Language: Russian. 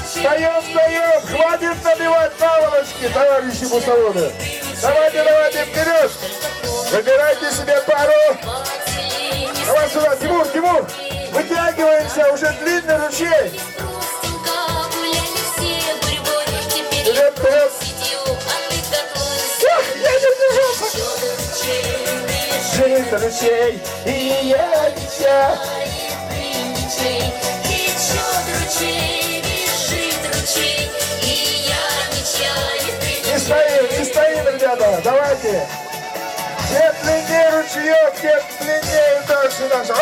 Встаем, встаем! Хватит набивать наволочки, товарищи бусолоны! Давайте, давайте, вперед! Выбирайте себе пару! Давай сюда, Тимур, Тимур! Вытягиваемся, уже длинный ручей! Вперед, вперед! Я не держался! Бежит ручей, и я дитя! Не стоим, ребята, давайте. Чем длиннее ручеек, тем длиннее дальше наша.